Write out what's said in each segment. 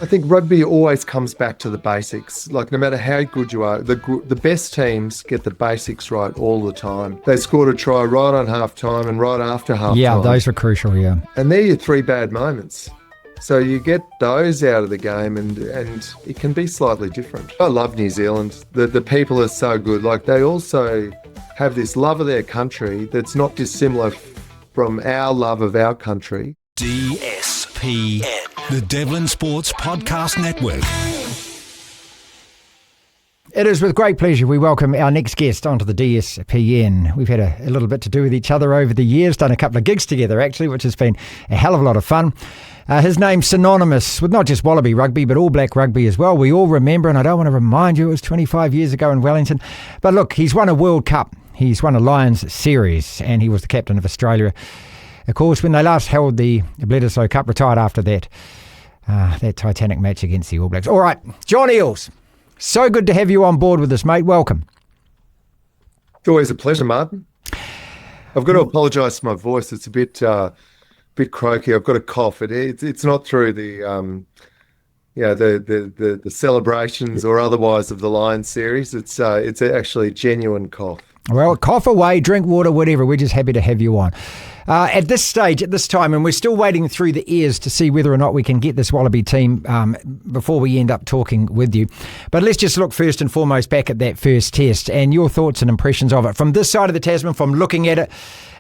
I think rugby always comes back to the basics. Like no matter how good you are, the best teams get the basics right all the time. They scored a try right on half time and right after half time. Yeah, those were crucial, yeah. And they're your three bad moments. So you get those out of the game and it can be slightly different. I love New Zealand. The people are so good. Like they also have this love of their country that's not dissimilar from our love of our country. DSPN, the Devlin Sports Podcast Network. It is with great pleasure we welcome our next guest onto the DSPN. We've had a little bit to do with each other over the years, done a couple of gigs together actually, which has been a hell of a lot of fun. His name's synonymous with not just Wallaby rugby, but All Black rugby as well. We all remember, and I don't want to remind you, it was 25 years ago in Wellington. But look, he's won a World Cup. He's won a Lions series, and he was the captain of Australia. Of course, when they last held the Bledisloe Cup, retired after that titanic match against the All Blacks. All right, John Eales, so good to have you on board with us, mate. Welcome. It's always a pleasure, Martin. I've got to apologise for my voice. It's a bit croaky. I've got a cough. It's not through the celebrations or otherwise of the Lions series. It's actually a genuine cough. Well, cough away, drink water, whatever. We're just happy to have you on. At this stage, at this time, and we're still waiting through the ears to see whether or not we can get this Wallaby team before we end up talking with you. But let's just look first and foremost back at that first test and your thoughts and impressions of it. From this side of the Tasman, from looking at it,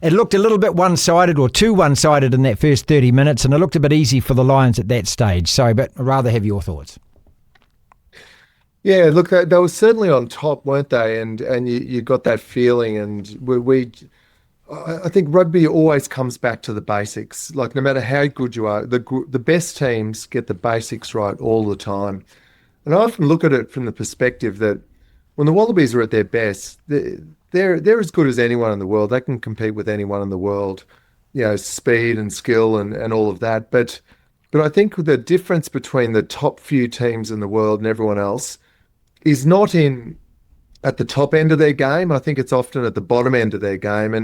it looked a little bit one-sided or too one-sided in that first 30 minutes, and it looked a bit easy for the Lions at that stage. So, but I'd rather have your thoughts. Yeah, look, they were certainly on top, weren't they? And you got that feeling, and I think rugby always comes back to the basics. Like no matter how good you are, the best teams get the basics right all the time. And I often look at it from the perspective that when the Wallabies are at their best, they're as good as anyone in the world. They can compete with anyone in the world, speed and skill and all of that. But I think the difference between the top few teams in the world and everyone else is not at the top end of their game. I think it's often at the bottom end of their game.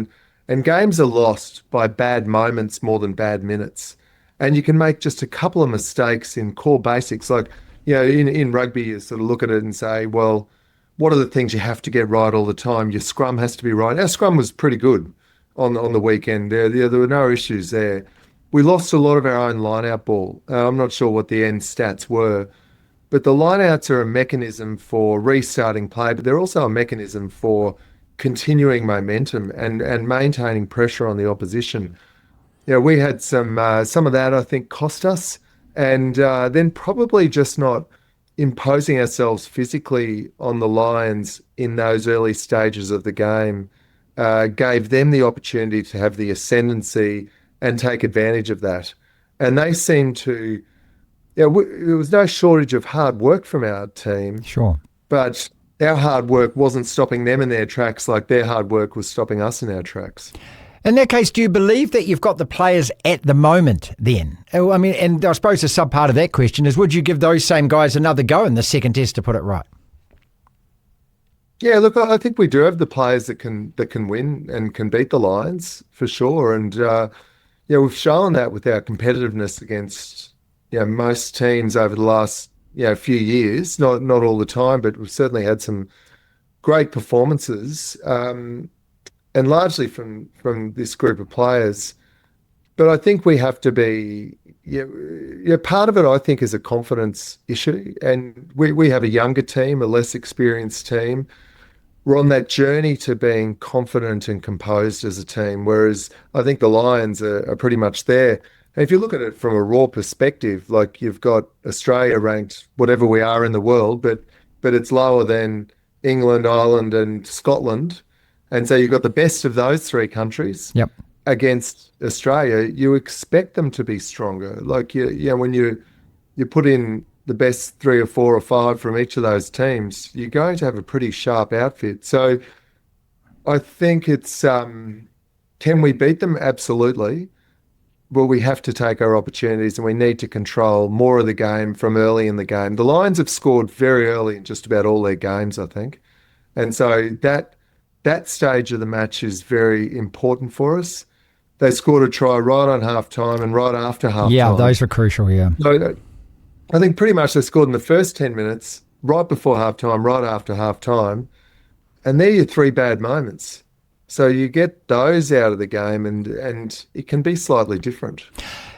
And games are lost by bad moments more than bad minutes. And you can make just a couple of mistakes in core basics. Like, in rugby, you sort of look at it and say, well, what are the things you have to get right all the time? Your scrum has to be right. Our scrum was pretty good on the weekend. There were no issues there. We lost a lot of our own line-out ball. I'm not sure what the end stats were, but the lineouts are a mechanism for restarting play, but they're also a mechanism for continuing momentum and maintaining pressure on the opposition. We had some of that, I think, cost us, and then probably just not imposing ourselves physically on the Lions in those early stages of the game gave them the opportunity to have the ascendancy and take advantage of that. And they seemed to... there was no shortage of hard work from our team. Sure. But our hard work wasn't stopping them in their tracks like their hard work was stopping us in our tracks. In that case, do you believe that you've got the players at the moment then? I mean, and I suppose the sub part of that question is, would you give those same guys another go in the second test to put it right? Yeah, look, I think we do have the players that can win and can beat the Lions for sure. And, we've shown that with our competitiveness against most teams over the last few years, not all the time, but we've certainly had some great performances, and largely from this group of players. But I think we have to be, part of it, I think, is a confidence issue. And we have a younger team, a less experienced team. We're on that journey to being confident and composed as a team, whereas I think the Lions are pretty much there. And if you look at it from a raw perspective, like you've got Australia ranked whatever we are in the world, but it's lower than England, Ireland and Scotland. And so you've got the best of those three countries against Australia. You expect them to be stronger. Like, when you put in the best 3 or 4 or 5 from each of those teams, you're going to have a pretty sharp outfit. So I think it's, can we beat them? Absolutely. Well, we have to take our opportunities and we need to control more of the game from early in the game. The Lions have scored very early in just about all their games, I think. And so that stage of the match is very important for us. They scored a try right on half time and right after half time. Yeah, those were crucial, yeah. I think pretty much they scored in the first 10 minutes, right before halftime, right after halftime, and they're your three bad moments. So you get those out of the game, and it can be slightly different.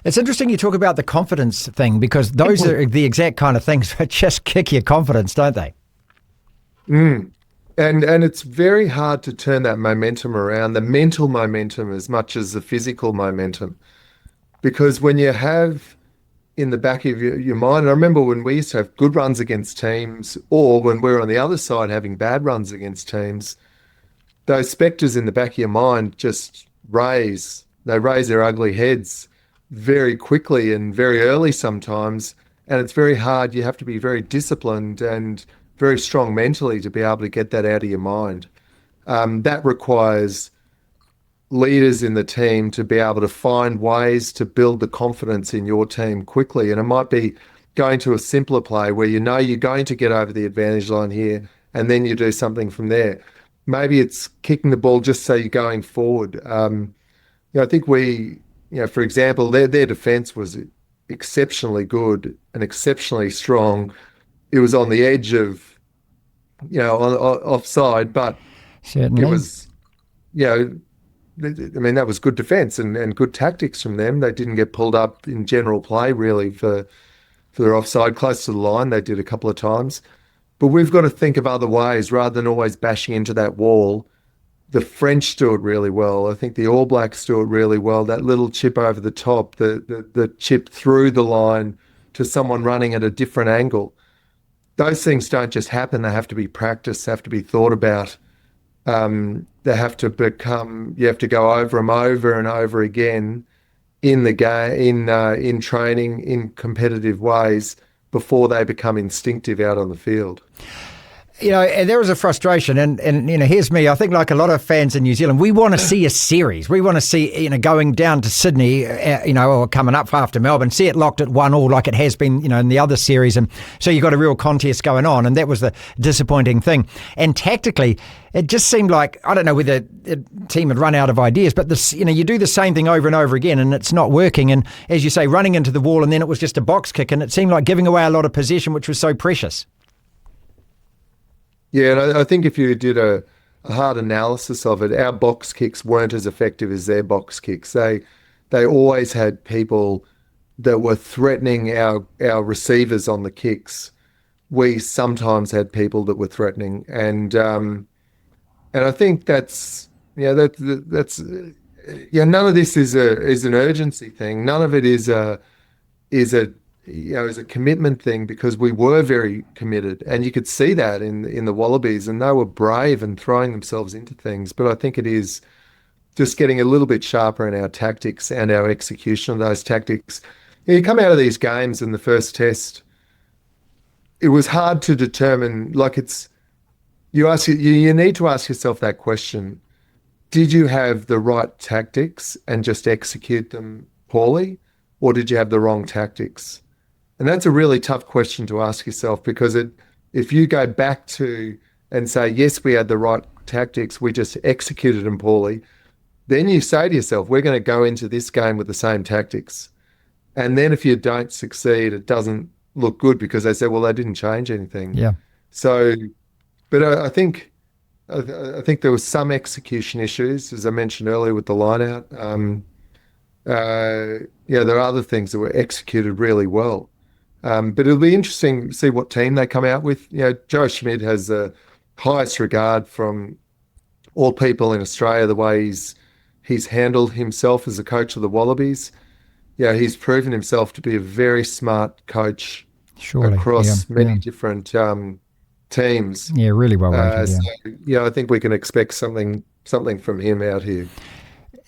It's interesting you talk about the confidence thing, because those are the exact kind of things that just kick your confidence, don't they? And it's very hard to turn that momentum around, the mental momentum as much as the physical momentum. Because when you have in the back of your mind, and I remember when we used to have good runs against teams, or when we were on the other side having bad runs against teams, those spectres in the back of your mind just raise their ugly heads very quickly and very early sometimes. And it's very hard. You have to be very disciplined and very strong mentally to be able to get that out of your mind. That requires leaders in the team to be able to find ways to build the confidence in your team quickly. And it might be going to a simpler play where you know you're going to get over the advantage line here, and then you do something from there. Maybe it's kicking the ball just so you're going forward. I think for example, their defence was exceptionally good and exceptionally strong. It was on the edge of, offside, but certainly it was, that was good defence and good tactics from them. They didn't get pulled up in general play really for their offside. Close to the line, they did a couple of times. But we've got to think of other ways rather than always bashing into that wall. The French do it really well. I think the All Blacks do it really well. That little chip over the top, the chip through the line to someone running at a different angle. Those things don't just happen. They have to be practiced, have to be thought about. They have to you have to go over them over and over again in the game, in training, in competitive ways before they become instinctive out on the field. And there was a frustration, and here's me. I think, like a lot of fans in New Zealand, we want to see a series. We want to see, going down to Sydney, or coming up after Melbourne, see it locked at 1-1 like it has been, in the other series. And so you got a real contest going on, and that was the disappointing thing. And tactically, it just seemed like, I don't know whether the team had run out of ideas, but this, you do the same thing over and over again, and it's not working. And as you say, running into the wall, and then it was just a box kick, and it seemed like giving away a lot of possession, which was so precious. Yeah, and I think if you did a hard analysis of it, our box kicks weren't as effective as their box kicks. They always had people that were threatening our receivers on the kicks. We sometimes had people that were threatening, and I think that's none of this is an urgency thing. None of it is a commitment thing, because we were very committed, and you could see that in the Wallabies, and they were brave and throwing themselves into things. But I think it is just getting a little bit sharper in our tactics and our execution of those tactics. You come out of these games in the first test, it was hard to determine, you need to ask yourself that question. Did you have the right tactics and just execute them poorly, or did you have the wrong tactics? And that's a really tough question to ask yourself, because if you go back to and say, yes, we had the right tactics, we just executed them poorly, then you say to yourself, we're going to go into this game with the same tactics. And then if you don't succeed, it doesn't look good, because they say, well, they didn't change anything. Yeah. So, but I think there was some execution issues, as I mentioned earlier, with the lineout. There are other things that were executed really well. But it'll be interesting to see what team they come out with. Joe Schmidt has the highest regard from all people in Australia, the way he's handled himself as a coach of the Wallabies. He's proven himself to be a very smart coach across many different teams. Yeah, really well rated. So, I think we can expect something from him out here.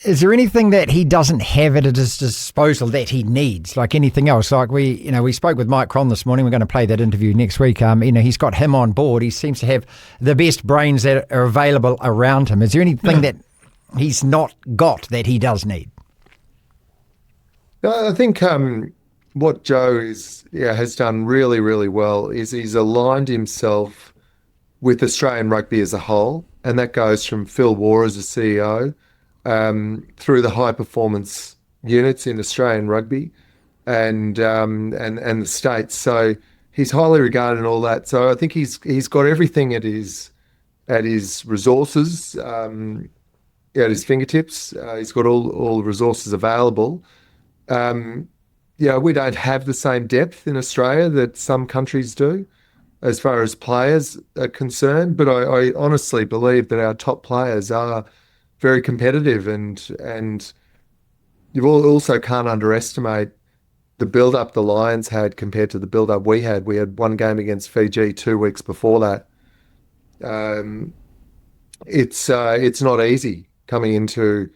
Is there anything that he doesn't have at his disposal that he needs, like anything else? Like we spoke with Mike Cron this morning. We're going to play that interview next week. He's got him on board. He seems to have the best brains that are available around him. Is there anything that he's not got that he does need? I think what Joe has done really, really well is he's aligned himself with Australian rugby as a whole, and that goes from Phil Waugh as a CEO through the high performance units in Australian rugby, and the States. So he's highly regarded and all that. So I think he's got everything at his resources, at his fingertips. He's got all the resources available. We don't have the same depth in Australia that some countries do as far as players are concerned, but I honestly believe that our top players are very competitive, and you also can't underestimate the build-up the Lions had compared to the build-up we had. We had one game against Fiji 2 weeks before that. It's not easy coming into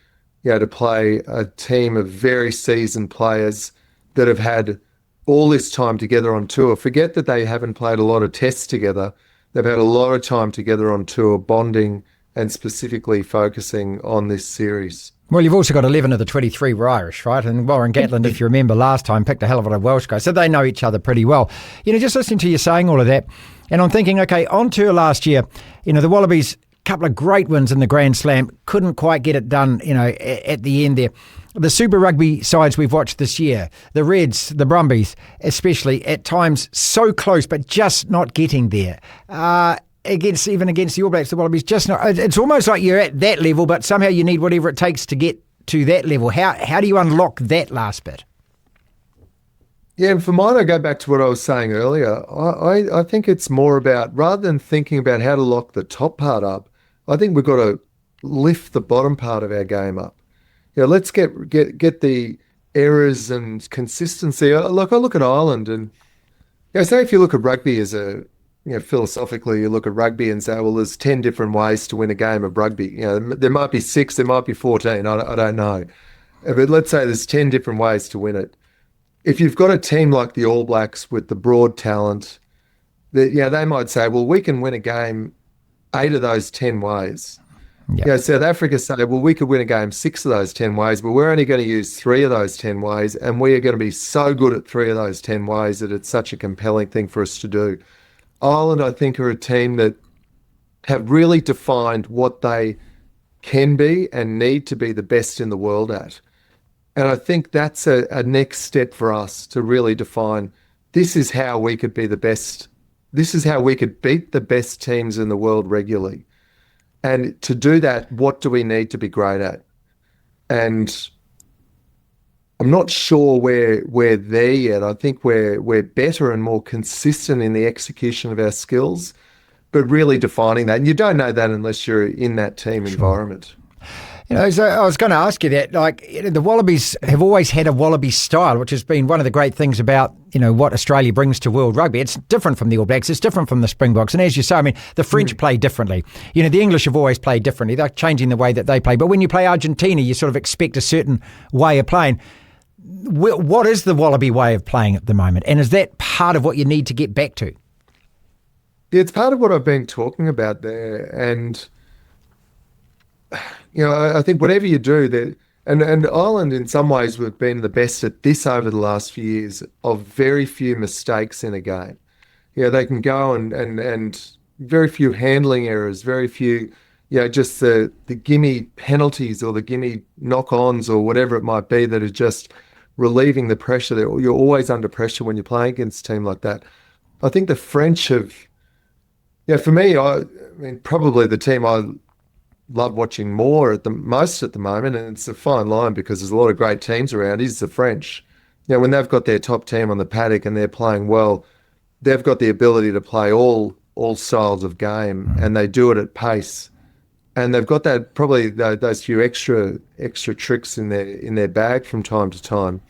to play a team of very seasoned players that have had all this time together on tour. Forget that they haven't played a lot of tests together. They've had a lot of time together on tour, bonding and specifically focusing on this series. Well, you've also got 11 of the 23 were Irish, right? And Warren Gatland, if you remember last time, picked a hell of a lot of Welsh guys, so they know each other pretty well. Just listening to you saying all of that, and I'm thinking, okay, on tour last year, the Wallabies, couple of great wins in the Grand Slam, couldn't quite get it done, at the end there. The Super Rugby sides we've watched this year, the Reds, the Brumbies, especially, at times so close, but just not getting there. Against the All Blacks, the Wallabies, just not. It's almost like you're at that level, but somehow you need whatever it takes to get to that level. How do you unlock that last bit? Yeah, and for mine, I go back to what I was saying earlier. I think it's more about, rather than thinking about how to lock the top part up, I think we've got to lift the bottom part of our game up. Let's get the errors and consistency. Look, I look at Ireland, and say if you look at rugby as philosophically, you look at rugby and say, well, there's 10 different ways to win a game of rugby. There might be 6, there might be 14. I don't know, but let's say there's 10 different ways to win it. If you've got a team like the All Blacks with the broad talent, they might say, well, we can win a game 8 of those 10 ways. Yep. South Africa say, well, we could win a game 6 of those 10 ways, but we're only going to use 3 of those 10 ways, and we are going to be so good at 3 of those 10 ways that it's such a compelling thing for us to do. Ireland, I think, are a team that have really defined what they can be and need to be the best in the world at. And I think that's a next step for us to really define, this is how we could be the best. This is how we could beat the best teams in the world regularly. And to do that, what do we need to be great at? And I'm not sure we're there yet. I think we're better and more consistent in the execution of our skills, but really defining that. And you don't know that unless you're in that team environment. So I was going to ask you that, the Wallabies have always had a Wallaby style, which has been one of the great things about, what Australia brings to world rugby. It's different from the All Blacks. It's different from the Springboks. And as you say, the French play differently. The English have always played differently. They're changing the way that they play. But when you play Argentina, you sort of expect a certain way of playing. What is the Wallaby way of playing at the moment? And is that part of what you need to get back to? Yeah, it's part of what I've been talking about there. And I think whatever you do, and Ireland in some ways have been the best at this over the last few years, of very few mistakes in a game. They can go and very few handling errors, very few, just the gimme penalties or the gimme knock-ons or whatever it might be that are just relieving the pressure. You're always under pressure when you're playing against a team like that. I think the French have, for me, probably the team I love watching more at the moment, and it's a fine line because there's a lot of great teams around, is the French. When they've got their top team on the paddock and they're playing well, they've got the ability to play all styles of game, and they do it at pace. And they've got that, probably those few extra tricks in their bag from time to time.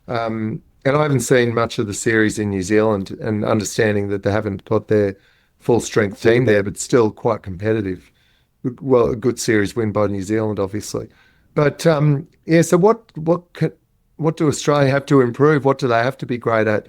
And I haven't seen much of the series in New Zealand, and understanding that they haven't got their full strength team there, but still quite competitive. Well, a good series win by New Zealand, obviously. But so what do Australia have to improve? What do they have to be great at?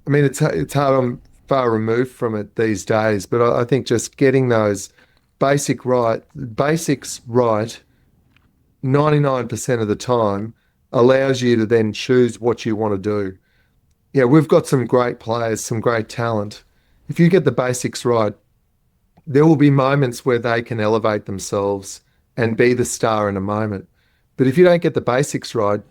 It's hard. I'm far removed from it these days, but I think just getting those basics right 99% of the time allows you to then choose what you want to do. We've got some great players, some great talent. If you get the basics right, there will be moments where they can elevate themselves and be the star in a moment. But if you don't get the basics right,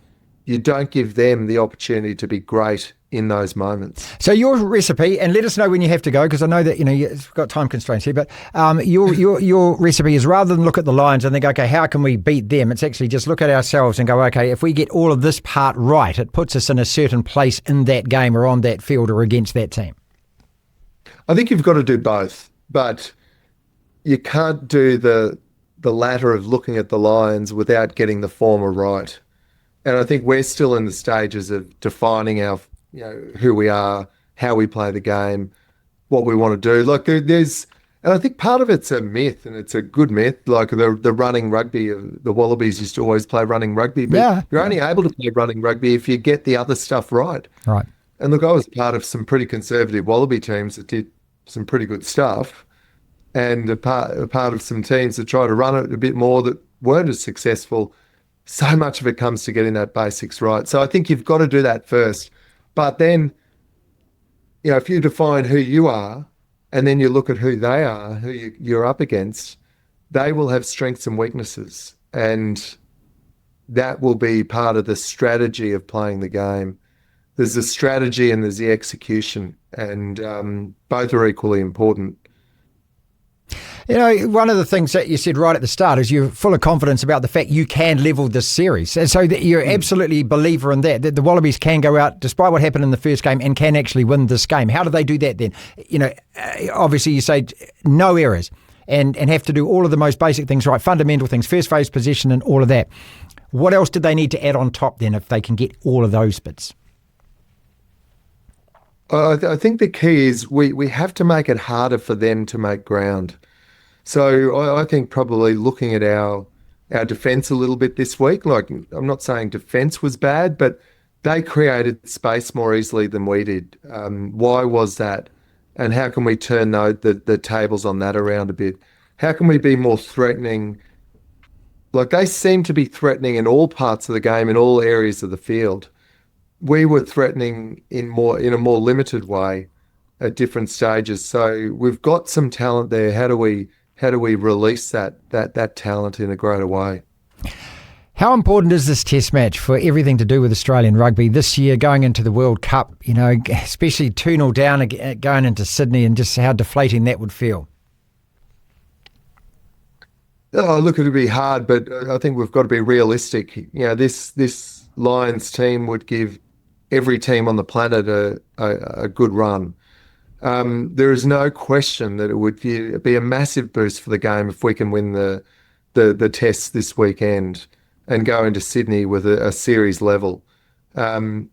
you don't give them the opportunity to be great in those moments. So your recipe, and let us know when you have to go, because I know that you've got time constraints here. But your recipe is, rather than look at the Lions and think, okay, how can we beat them? It's actually just look at ourselves and go, okay, if we get all of this part right, it puts us in a certain place in that game or on that field or against that team. I think you've got to do both, but you can't do the latter of looking at the Lions without getting the former right. And I think we're still in the stages of defining our, who we are, how we play the game, what we want to do. Like and I think part of it's a myth, and it's a good myth. Like the running rugby, the Wallabies used to always play running rugby, but you're only able to play running rugby if you get the other stuff right. Right. And look, I was part of some pretty conservative Wallaby teams that did some pretty good stuff, and a part of some teams that try to run it a bit more that weren't as successful. So much of it comes to getting that basics right. So I think you've got to do that first. But then, if you define who you are and then you look at who they are, who you're up against, they will have strengths and weaknesses. And that will be part of the strategy of playing the game. There's the strategy and there's the execution, and both are equally important. One of the things that you said right at the start is you're full of confidence about the fact you can level this series. And so that you're absolutely a believer in that the Wallabies can go out, despite what happened in the first game, and can actually win this game. How do they do that then? Obviously you say no errors and have to do all of the most basic things right, fundamental things, first phase possession and all of that. What else do they need to add on top then if they can get all of those bits? I think the key is we have to make it harder for them to make ground. So I think probably looking at our defence a little bit this week, like I'm not saying defence was bad, but they created space more easily than we did. Why was that? And how can we turn the tables on that around a bit? How can we be more threatening? Like they seem to be threatening in all parts of the game, in all areas of the field. We were threatening in a more limited way at different stages. So we've got some talent there. How do we release that talent in a greater way? How important is this test match for everything to do with Australian rugby this year, going into the World Cup, especially 2-0 down going into Sydney, and just how deflating that would feel? Oh, look, it'd be hard, but I think we've got to be realistic. This Lions team would give every team on the planet a good run. There is no question that it would be a massive boost for the game if we can win the tests this weekend and go into Sydney with a series level. Will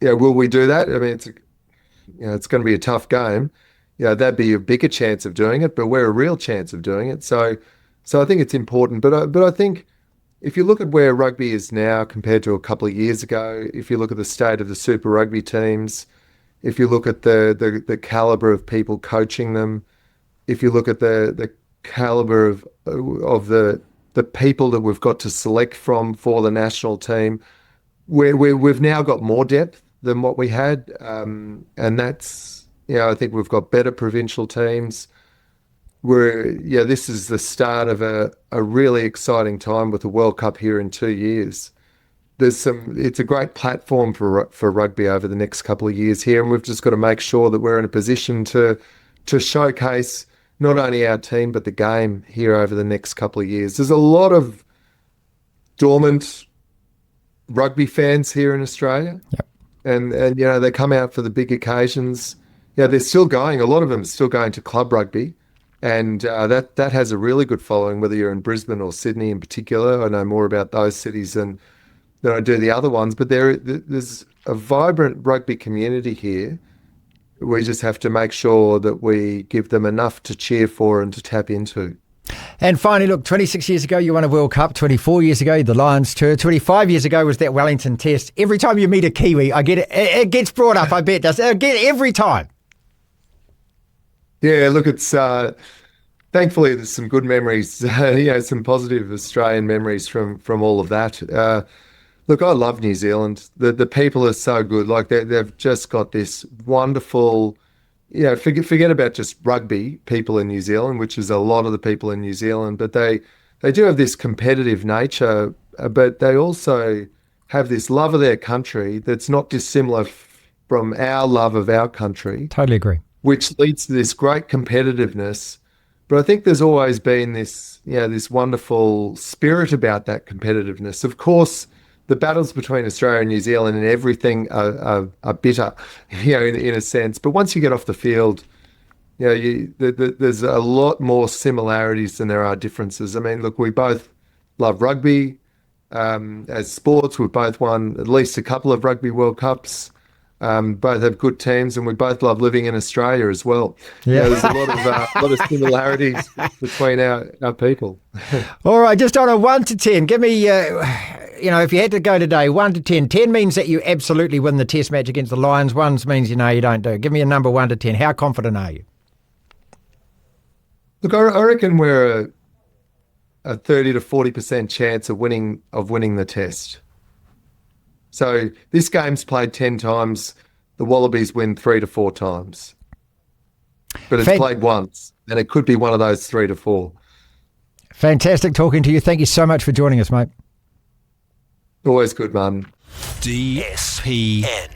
we do that? I mean, it's going to be a tough game. That'd be a bigger chance of doing it, but we're a real chance of doing it. So I think it's important. But I think if you look at where rugby is now compared to a couple of years ago, if you look at the state of the Super Rugby teams, if you look at the caliber of people coaching them, if you look at the caliber of the people that we've got to select from for the national team, we've now got more depth than what we had, and that's I think we've got better provincial teams. This is the start of a really exciting time with the World Cup here in 2 years. It's a great platform for rugby over the next couple of years here, and we've just got to make sure that we're in a position to showcase not only our team but the game here over the next couple of years. There's a lot of dormant rugby fans here in Australia, yep. and they come out for the big occasions. They're still going. A lot of them are still going to club rugby, and that has a really good following, whether you're in Brisbane or Sydney in particular. I know more about those cities than I do the other ones, but there's a vibrant rugby community here. We just have to make sure that we give them enough to cheer for and to tap into. And finally, look, 26 years ago, you won a World Cup. 24 years ago, the Lions tour. 25 years ago was that Wellington test. Every time you meet a Kiwi, I get it. It gets brought up, I bet. I get it every time. Yeah, look, it's thankfully there's some good memories, some positive Australian memories from all of that. Look, I love New Zealand. The people are so good. Like they've just got this wonderful, forget about just rugby people in New Zealand, which is a lot of the people in New Zealand, but they do have this competitive nature, but they also have this love of their country that's not dissimilar from our love of our country. Totally agree. Which leads to this great competitiveness. But I think there's always been this, this wonderful spirit about that competitiveness. Of course, the battles between Australia and New Zealand and everything are bitter, in a sense. But once you get off the field, there's a lot more similarities than there are differences. I mean, look, we both love rugby. As sports, we've both won at least a couple of Rugby World Cups. Both have good teams, and we both love living in Australia as well. Yeah, there's a lot of similarities between our people. All right, just on a 1 to 10, give me, if you had to go today, 1 to 10. 10 means that you absolutely win the Test match against the Lions. 1 means you don't do. Give me a number 1 to 10. How confident are you? Look, I reckon we're a 30 to 40% chance of winning the Test. So this game's played 10 times. The Wallabies win 3 to 4 times. But it's played once, and it could be one of those 3 to 4. Fantastic talking to you. Thank you so much for joining us, mate. Always good, Martin. DSPN.